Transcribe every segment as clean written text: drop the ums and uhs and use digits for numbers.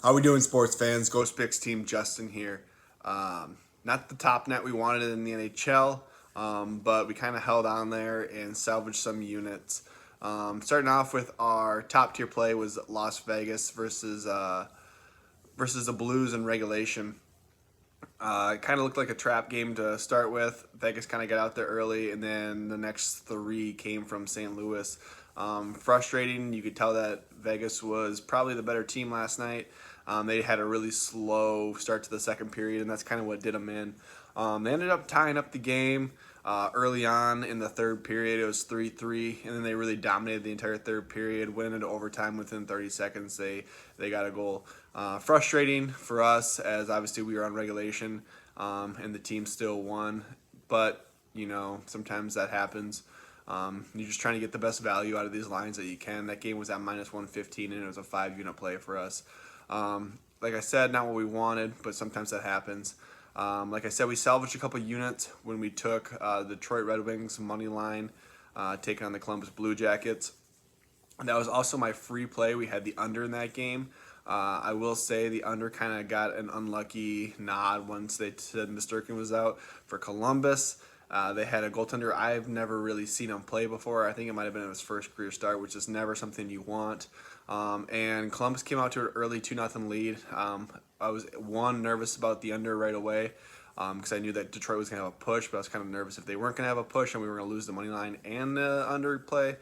How we doing, sports fans? Ghost Picks team Justin here. Not the top net we wanted in the NHL, but we kind of held on there and salvaged some units. Starting off with our top tier play was Las Vegas versus the Blues in regulation. It kind of looked like a trap game to start with. Vegas kind of got out there early, and then the next three came from St. Louis. Frustrating. You could tell that Vegas was probably the better team last night. They had a really slow start to the second period, and that's kind of what did them in. They ended up tying up the game early on in the third period. It was 3-3, and then they really dominated the entire third period, went into overtime within 30 seconds. They got a goal. Frustrating for us, as obviously we were on regulation, and the team still won. But, sometimes that happens. You're just trying to get the best value out of these lines that you can. That game was at minus 115, and it was a 5-unit play for us. Like I said, not what we wanted, but sometimes that happens. Like I said, we salvaged a couple units when we took the Detroit Red Wings money line, taking on the Columbus Blue Jackets. And that was also my free play. We had the under in that game. I will say the under kind of got an unlucky nod once they said Misterkin was out for Columbus. They had a goaltender I've never really seen him play before. I think it might have been his first career start, which is never something you want. And Columbus came out to an early 2-0 lead. I was, nervous about the under right away because I knew that Detroit was going to have a push, but I was kind of nervous if they weren't going to have a push and we were going to lose the money line and the under play.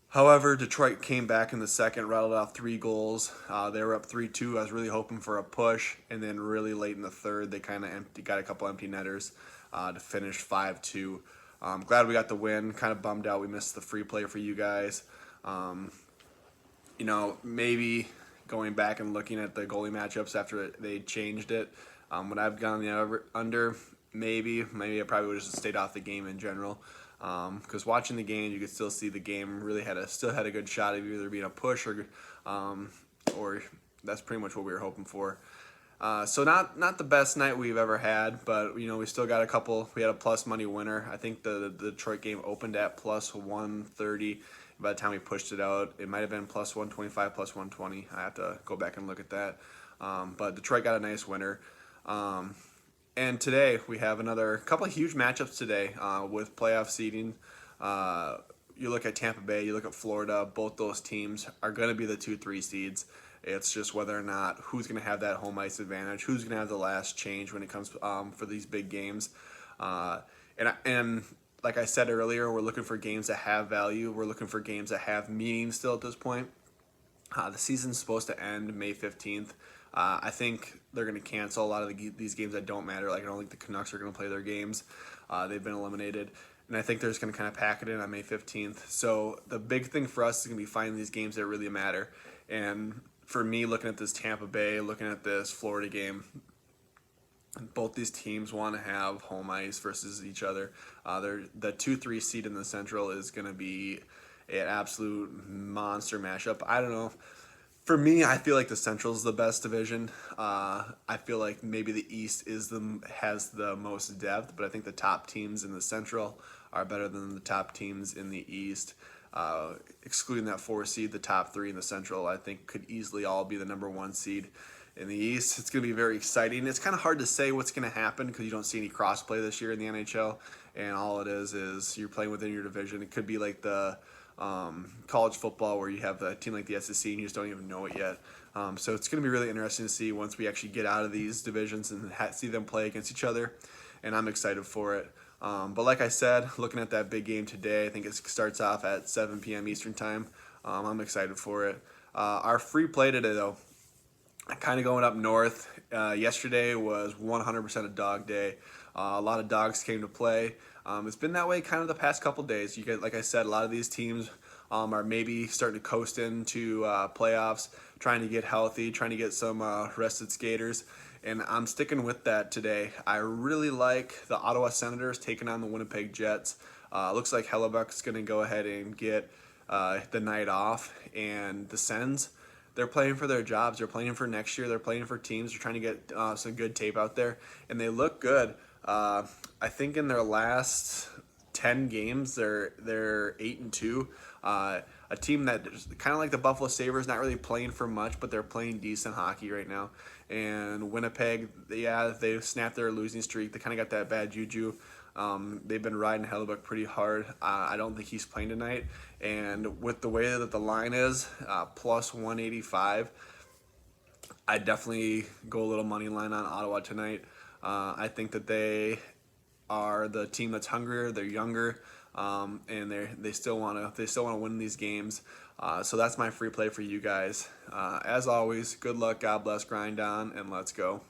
However, Detroit came back in the second, rattled off 3 goals. They were up 3-2. I was really hoping for a push, and then really late in the third, they kind of got a couple empty netters to finish 5-2. Glad we got the win. Kind of bummed out we missed the free play for you guys. Maybe going back and looking at the goalie matchups after they changed it, when I've gone the under, maybe I probably would have just stayed off the game in general. Because watching the game, you could still see the game really still had a good shot of either being a push or that's pretty much what we were hoping for. So not the best night we've ever had, but we still got a couple. We had a plus money winner. I think the Detroit game opened at plus 130. By the time we pushed it out, it might have been plus 125, plus 120. I have to go back and look at that. But Detroit got a nice winner. And today we have another couple of huge matchups today with playoff seeding. You look at Tampa Bay, you look at Florida. Both those teams are going to be the 2-3 seeds. It's just whether or not who's going to have that home ice advantage, who's going to have the last change when it comes for these big games. And like I said earlier, we're looking for games that have value. We're looking for games that have meaning still at this point. The season's supposed to end May 15th. I think they're going to cancel a lot of these games that don't matter. Like, I don't think the Canucks are going to play their games. They've been eliminated. And I think they're just going to kind of pack it in on May 15th. So the big thing for us is going to be finding these games that really matter. And for me, looking at this Tampa Bay, looking at this Florida game, both these teams want to have home ice versus each other. The 2-3 seed in the Central is going to be an absolute monster mashup. I don't know. For me, I feel like the Central is the best division. I feel like maybe the East has the most depth, but I think the top teams in the Central are better than the top teams in the East. Excluding that 4 seed, the top 3 in the Central, I think could easily all be the number 1 seed. In the East, it's going to be very exciting. It's kind of hard to say what's going to happen because you don't see any crossplay this year in the NHL, and all it is you're playing within your division. It could be like the college football where you have a team like the SEC and you just don't even know it yet. So it's going to be really interesting to see once we actually get out of these divisions and see them play against each other, and I'm excited for it. But like I said, looking at that big game today, I think it starts off at 7 p.m. Eastern time. I'm excited for it. Our free play today, though, kind of going up north. Yesterday was 100% a dog day. A lot of dogs came to play. It's been that way kind of the past couple days. Like I said, a lot of these teams are maybe starting to coast into playoffs, trying to get healthy, trying to get some rested skaters. And I'm sticking with that today. I really like the Ottawa Senators taking on the Winnipeg Jets. Looks like Hellebuck's going to go ahead and get the night off. And the Sens, they're playing for their jobs. They're playing for next year. They're playing for teams. They're trying to get some good tape out there. And they look good. I think in their last 10 games, they're 8-2. a team that kind of like the Buffalo Sabres, not really playing for much, but they're playing decent hockey right now. And Winnipeg, yeah, they snapped their losing streak. They kind of got that bad juju. They've been riding Hellebuck pretty hard. I don't think he's playing tonight. And with the way that the line is, plus 185, I definitely go a little money line on Ottawa tonight. I think that they are the team that's hungrier. They're younger, and they still want to win these games. So that's my free play for you guys. As always, good luck, God bless, grind on, and let's go.